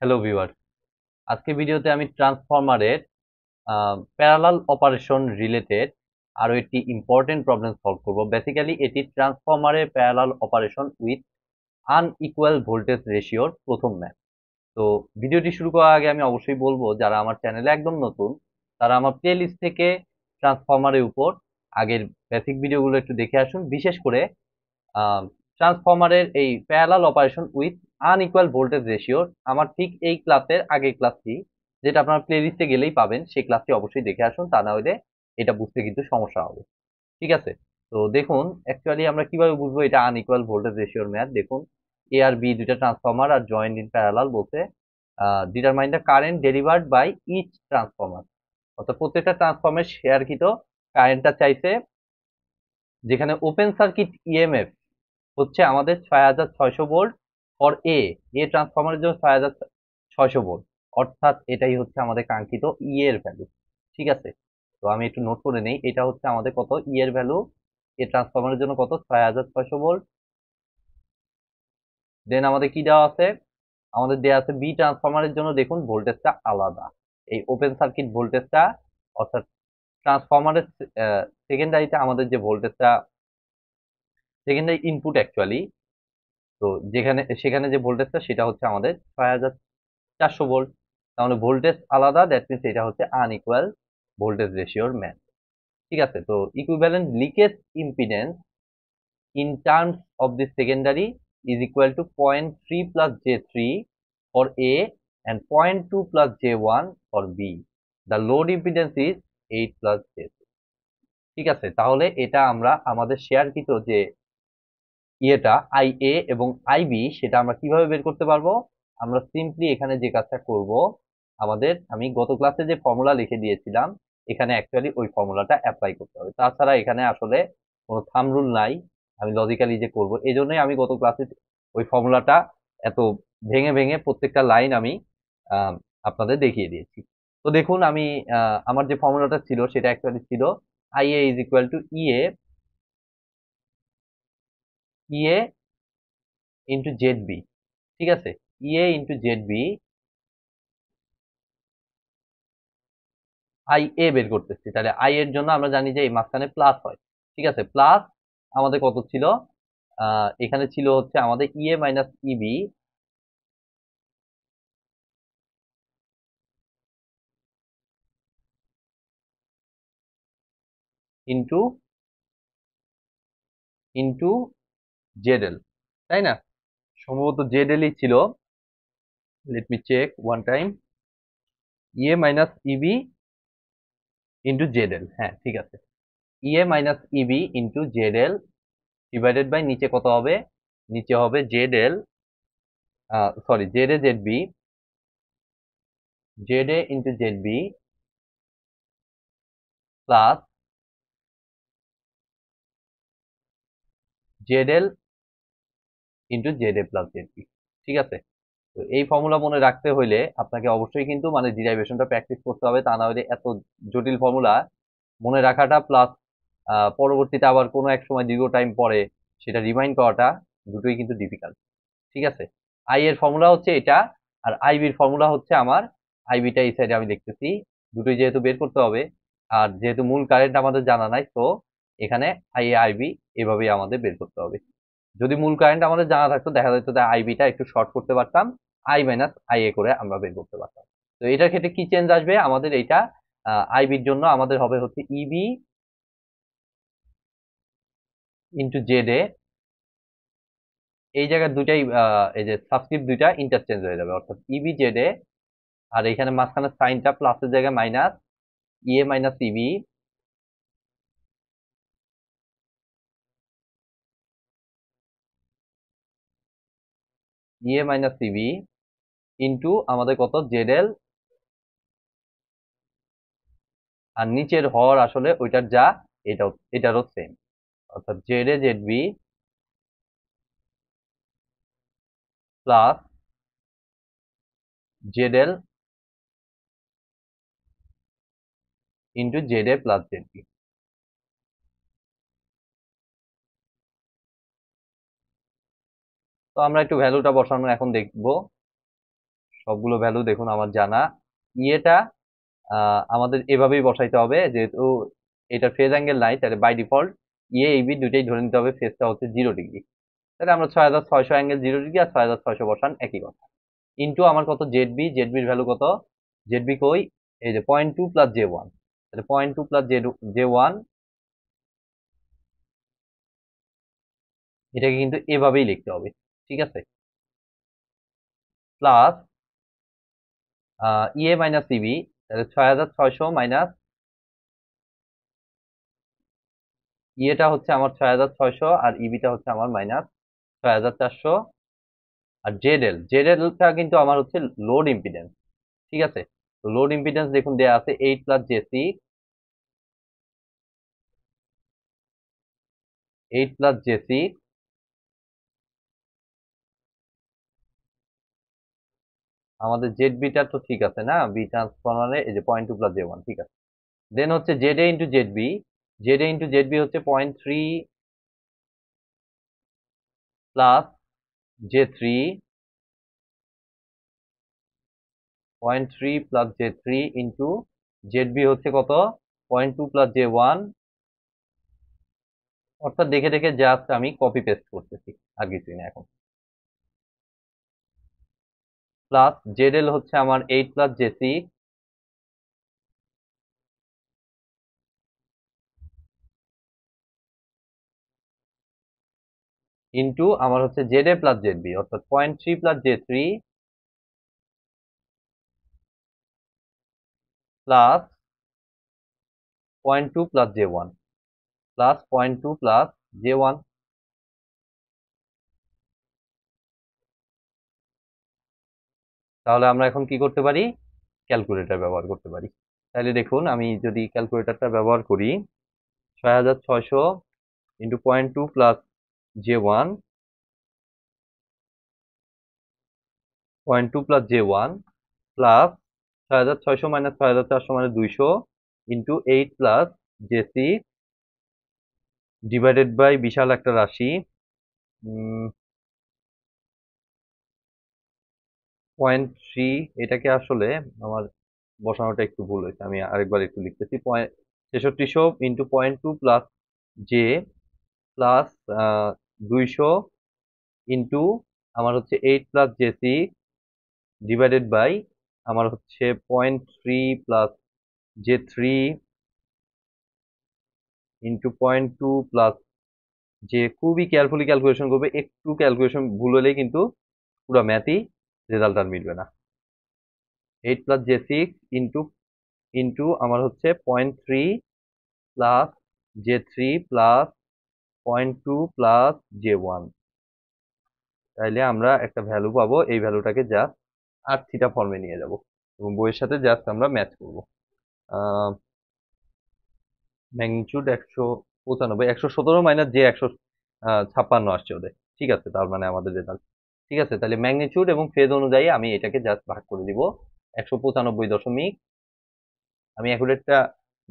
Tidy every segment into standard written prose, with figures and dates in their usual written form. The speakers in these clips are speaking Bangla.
হ্যালো ভিউয়ার, আজকে ভিডিওতে আমি ট্রান্সফরমারের প্যারালাল অপারেশন রিলেটেড আরো একটি ইম্পর্টেন্ট প্রবলেম সলভ করব। বেসিক্যালি এটি ট্রান্সফরমারের parallel operation with unequal voltage রেশিওর প্রথম ম্যাথ। তো ভিডিওটি শুরু করার আগে আমি অবশ্যই বলবো, যারা আমার চ্যানেলে একদম নতুন তারা আমার প্লে লিস্ট থেকে ট্রান্সফরমারের উপর আগের বেসিক ভিডিওগুলো একটু দেখে আসুন। বিশেষ করে ট্রান্সফরমারের এই parallel operation with unequal voltage ratio আমার ঠিক এই ক্লাসের আগের ক্লাসটি, যেটা আপনার প্লে লিস্টে গেলেই পাবেন, সেই ক্লাসটি অবশ্যই দেখে আসুন, তা না হলে এটা বুঝতে কিন্তু সমস্যা হবে। ঠিক আছে, তো দেখুন অ্যাকচুয়ালি আমরা কিভাবে বুঝবো এটা আনইকুয়াল ভোল্টেজ রেশিওর ম্যাথ। দেখুন, এ আর বি দুইটা ট্রান্সফরমার আর জয়েন্ট ইন প্যারালাল বলতে determine the current delivered by each transformer, অর্থাৎ প্রত্যেকটা ট্রান্সফরমার শেয়ারকৃত কারেন্টটা চাইছে, যেখানে ওপেন সার্কিট ইএমএফ হচ্ছে আমাদের 6600 ভোল্ট ফর এ এ ট্রান্সফরমারের জন্য 6600 ভোল্ট, অর্থাৎ এটাই হচ্ছে আমাদের কাঙ্ক্ষিত ই এর ভ্যালু। ঠিক আছে, তো আমি একটু নোট করে নেই, এটা হচ্ছে আমাদের কত ই এর ভ্যালু, এ ট্রান্সফরমারের জন্য কত 6600 ভোল্ট। দেন আমাদের কি দেওয়া আছে, আমাদের দেওয়া আছে বি ট্রান্সফরমারের জন্য, দেখুন ভোল্টেজটা আলাদা, এই ওপেন সার্কিট ভোল্টেজটা, অর্থাৎ ট্রান্সফরমারের সেকেন্ডারিতে আমাদের যে ভোল্টেজটা, সেকেন্ডারি ইনপুট অ্যাকচুয়ালি, তো যেখানে সেখানে যে ভোল্টেজটা সেটা হচ্ছে আমাদের 6400 ভোল্ট। তাহলে ভোল্টেজ আলাদা, দ্যাট মিনস এটা হচ্ছে আনইকুয়াল ভোল্টেজ রেশিওর ম্যাথ। ঠিক আছে, তো equivalent leakage impedance in terms of the secondary is equal to 0.3 plus J3 for A and 0.2 plus J1 for B. The load impedance is 8 plus J2. ঠিক আছে, তাহলে এটা আমরা আমাদের শেয়ারকৃত যে ইয়েটা IA এবং IB সেটা আমরা কিভাবে বের করতে পারবো। আমরা সিম্পলি এখানে যে কাজটা করব, আমি গত ক্লাসে যে ফর্মুলা লিখে দিয়েছিলাম এখানে অ্যাকচুয়ালি ওই ফর্মুলাটা অ্যাপ্লাই করতে হবে, তাছাড়া এখানে আসলে কোনো থাম রুল নাই। আমি লজিক্যালি যে করব, এই জন্যই আমি গত ক্লাসে ওই ফর্মুলাটা এত ভেঙে ভেঙে প্রত্যেকটা লাইন আমি আহ, আপনাদের দেখিয়ে দিয়েছি। তো দেখুন, আমি আমার যে ফর্মুলাটা ছিল সেটা অ্যাকচুয়ালি ছিল IA is equal to E A into Z B. ঠিক আছে, E A into Z B, I A বের করতেছি, তাহলে আই এর জন্য আমরা জানি যে এই মাঝখানে প্লাস হয়। ঠিক আছে, প্লাস আমাদের কত ছিল, এখানে ছিল হচ্ছে আমাদের E A minus E B into into Z L, তাই না? সম্ভবত জেড এলই ছিল, let me check one time. E A minus E B into Z L, হ্যাঁ ঠিক আছে, E A minus E B into Z L divided by নিচে কত হবে, নিচে হবে Z L, sorry Z A Z B, Z A into Z B plus Z L into Z A plus Z B. ঠিক আছে, তো এই ফর্মুলা মনে রাখতে হইলে আপনাকে অবশ্যই কিন্তু মানে ডিরাইভেশনটা প্র্যাকটিস করতে হবে, তা না হলে এত জটিল ফর্মুলা মনে রাখাটা প্লাস পরবর্তীতে আবার কোনো এক সময় দীর্ঘ টাইম পরে সেটা রিমাইন্ড করাটা দুটোই কিন্তু ডিফিকাল্ট। ঠিক আছে, আই এর ফর্মুলা হচ্ছে এটা, আর আইবির ফর্মুলা হচ্ছে আমার, আইবিটা এই সাইডে আমি দেখতেছি, দুটোই যেহেতু বের করতে হবে, আর যেহেতু মূল কারেন্ট আমাদের জানা নাই, তো এখানে আই এ আইবি এভাবেই আমাদের বের করতে হবে। যদি মূল কারেন্ট আমাদের জানা থাকতো, দেখা যেত যে আইবিটা একটু শর্ট করতে পারতাম, আই মাইনাস আই এ করে আমরা বের করতে পারতাম। তো এটার ক্ষেত্রে কি চেঞ্জ আসবে আমাদের, এইটা আইবির জন্য আমাদের হবে হচ্ছে ইবি ইন্টু জেড এ, এই জায়গায় দুইটাই এই যে সাবস্ক্রিপ্ট দুইটা ইন্টারচেঞ্জ হয়ে যাবে, অর্থাৎ ইবি জেড এ, আর এখানে মাঝখানে সাইনটা প্লাসের জায়গায় মাইনাস, ইএ মাইনাস ইবি ইএ মাইনাস ইবি ইন্টু আমাদের কত জেড এল, আর নিচের হর আসলে ওইটার যা এটাও এটারও সেম, অর্থাৎ Z A Z B plus Z L into Z A plus Z B. তো আমরা একটু ভ্যালুটা বসানো এখন দেখবো। সবগুলো ভ্যালু দেখুন আমার জানা। ইয়েটা আমাদের এভাবেই বসাইতে হবে, যেহেতু এটার ফেজ অ্যাঙ্গেল নাই, তাহলে বাই ডিফল্ট ইয়ে এবি দুইটাই ধরে নিতে হবে, ফেজটা হচ্ছে 0 ডিগ্রি। তাহলে আমরা 6600 অ্যাঙ্গেল 0 ডিগ্রি আর 6600 বসান, একই কথা। ইন্টু আমার কত জেডবি, জেডবির ভ্যালু কত, জেডবি কই, এই যে 0.2 প্লাস J1, তাহলে 0.2 প্লাস J1, এটাকে কিন্তু এভাবেই লিখতে হবে, ঠিক আছে। প্লাস ইএ মাইনাস ইবি, তাহলে 6600 মাইনাস ইএটা হচ্ছে আমার 6600 আর ইবিটা হচ্ছে আমার মাইনাস 6400। আর জেডএল, জেডএলটা কিন্তু আমার হচ্ছে লোড ইম্পিডেন্স, ঠিক আছে। তো লোড ইম্পিডেন্স দেখুন দেয়া আছে 8 প্লাস জে6, 8 প্লাস জে6, আমাদের জেড বিটা তো ঠিক আছে না, বি ট্রান্সফরমারে এই যে 0.2 প্লাস J1, ঠিক আছে। দেন হচ্ছে Z A into Z B, Z A into Z B হচ্ছে 0.3 plus J3, 0.3 plus J3 into Z B হচ্ছে কত, 0.2 প্লাস J1, অর্থাৎ দেখে দেখে জাস্ট আমি কপি পেস্ট করতেছি, আর কিছুই না এখন। প্লাস জেডএল হচ্ছে আমার 8 প্লাস J6 ইন্টু আমার হচ্ছে Z A plus Z B, অর্থাৎ 0.3 plus J3 plus 0.2 plus J1 plus 0.2 plus J1। তাহলে আমরা এখন কি করতে পারি, ক্যালকুলেটর ব্যবহার করতে পারি। তাহলে দেখুন আমি যদি ক্যালকুলেটরটা ব্যবহার করি, 6600 into 0.2 plus J1, 0.2 plus J1 plus 6600 minus 6400 মানে 200 into 8 plus J6 divided by বিশাল একটা রাশি 0.3, এটাকে আসলে আমার বসানোটা একটু ভুল হয়েছে, আমি আরেকবার একটু লিখতেছি। 6600 into 0.2 plus J plus 200 into আমার হচ্ছে 8 প্লাস J6 ডিভাইডেড বাই আমার হচ্ছে 0.3 plus J3 into 0.2 plus J. খুবই কেয়ারফুলি ক্যালকুলেশন করবে, একটু ক্যালকুলেশন ভুল হলেই কিন্তু পুরো ম্যাথই রেজাল্ট আর মিলবে না। 8 প্লাস J6 ইন্টু ইন্টু আমার হচ্ছে 0.3 plus J3 plus 0.2 plus J1, তাইলে আমরা একটা ভ্যালু পাবো। এই ভ্যালুটাকে জাস্ট আর থিটা ফর্মে নিয়ে যাব এবং বইয়ের সাথে জাস্ট আমরা ম্যাচ করব। ম্যাগনিটিউড 195, 117 মাইনাস যে 156 আসছে ওদের, ঠিক আছে, তার মানে আমাদের রেজাল্ট ঠিক আছে। তাহলে ম্যাগনিটিউড এবং ফেজ অনুযায়ী আমি এটাকে জাস্ট ভাগ করে দিব 195 দশমিক, আমি অ্যাকুরেটটা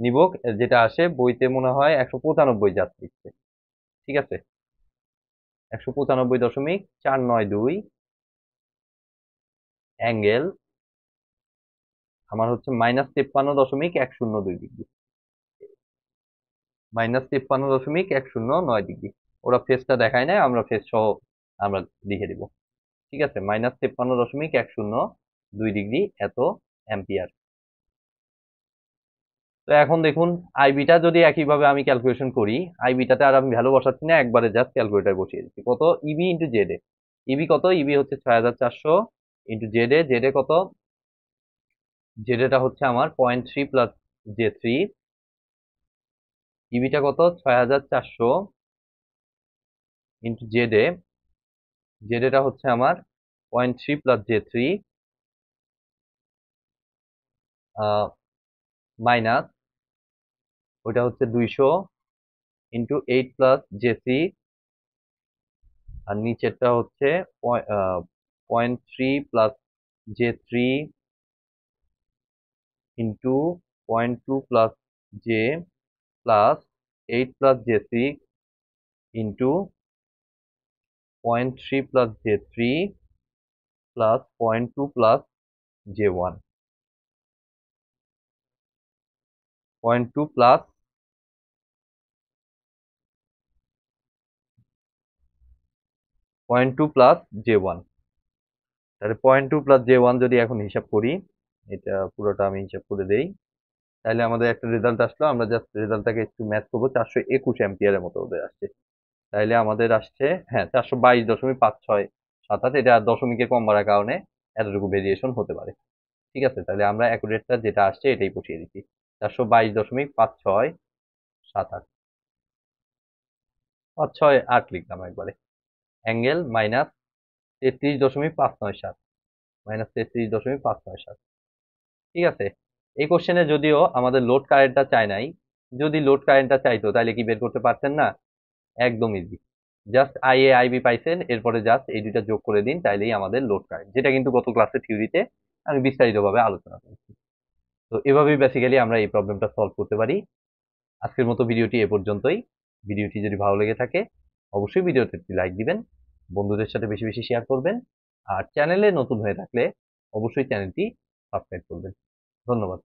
নিব, যেটা আসে বইতে মনে হয় 195 জাস্ট লিখছে, ঠিক আছে। 195.492 অ্যাঙ্গেল আমার হচ্ছে -53.102 ডিগ্রি, -53.109 ডিগ্রি। ওরা ফেজটা দেখায় নাই, আমরা ফেজ সহ আমরা লিখে দিব, ঠিক আছে। -53.102 ডিগ্রি এত অ্যাম্পিয়ার। তো এখন দেখুন আইবিটা যদি একইভাবে আমি ক্যালকুলেশন করি, আইবিটাতে আর আমি ভ্যালু বসাচ্ছি না, একবারে জাস্ট ক্যালকুলেটর বসিয়ে দিচ্ছি। কত, ইবি ইন্টু জেড এ, ইবি কত, ইবি হচ্ছে 6400 ইন্টু জেড এ, জেড এ কত, জেড এটা হচ্ছে আমার 0.3 প্লাস J3, ইবিটা কত 6400 ইন্টু জেড এ, জেড এটা হচ্ছে আমার 0.3 প্লাস J3 মাইনাস ওইটা হচ্ছে 200 ইন্টু 8 প্লাস J6, আর নিচেরটা হচ্ছে 0.3 plus J3 into 0.2 plus J plus 8 plus J6 into 0.3 plus J3 plus 0.2 plus J1, 0.2 plus 0.2 plus J1, তাহলে 0.2 প্লাস J1 যদি এখন হিসাব করি, এটা পুরোটা আমি হিসাব করে দেই, তাহলে আমাদের একটা রেজাল্ট আসলো। আমরা জাস্ট রেজাল্টটাকে একটু ম্যাথ করবো, 421 অ্যাম্পিয়ারের মতো ওদের আসছে। তাইলে আমাদের আসছে, হ্যাঁ, 422.5678, এটা দশমিকে কম বাড়ার কারণে এতটুকু ভেরিয়েশন হতে পারে। ঠিক আছে, তাহলে আমরা অ্যাকুরেটটা যেটা আসছে এটাই বসিয়ে দিচ্ছি, 422.5678, 568 লিখলাম একবারে। অ্যাঙ্গেল -33.597, -33.597। ঠিক আছে, এই কোশ্চেনে যদিও আমাদের লোড কারেন্টটা চায় নাই, যদি লোড কারেন্টটা চাইতো তাহলে কি বের করতে পারতেন না? একদম ইজি, জাস্ট আইএ আইবি পাইছেন, এরপরে জাস্ট এই দুইটা যোগ করে দিন, তাইলেই আমাদের লোড কারেন্ট, যেটা কিন্তু গত ক্লাসে থিওরিতে আমি বিস্তারিতভাবে আলোচনা করেছি। তো এভাবেই বেসিক্যালি আমরা এই প্রবলেমটা সলভ করতে পারি। আজকের মতো ভিডিওটি এ পর্যন্তই। ভিডিওটি যদি ভালো লেগে থাকে অবশ্যই ভিডিওতে একটি লাইক দিবেন, বন্ধুদের সাথে বেশি বেশি শেয়ার করবেন, আর চ্যানেলে নতুন হয়ে থাকলে অবশ্যই চ্যানেলটি সাবস্ক্রাইব করবেন। ধন্যবাদ।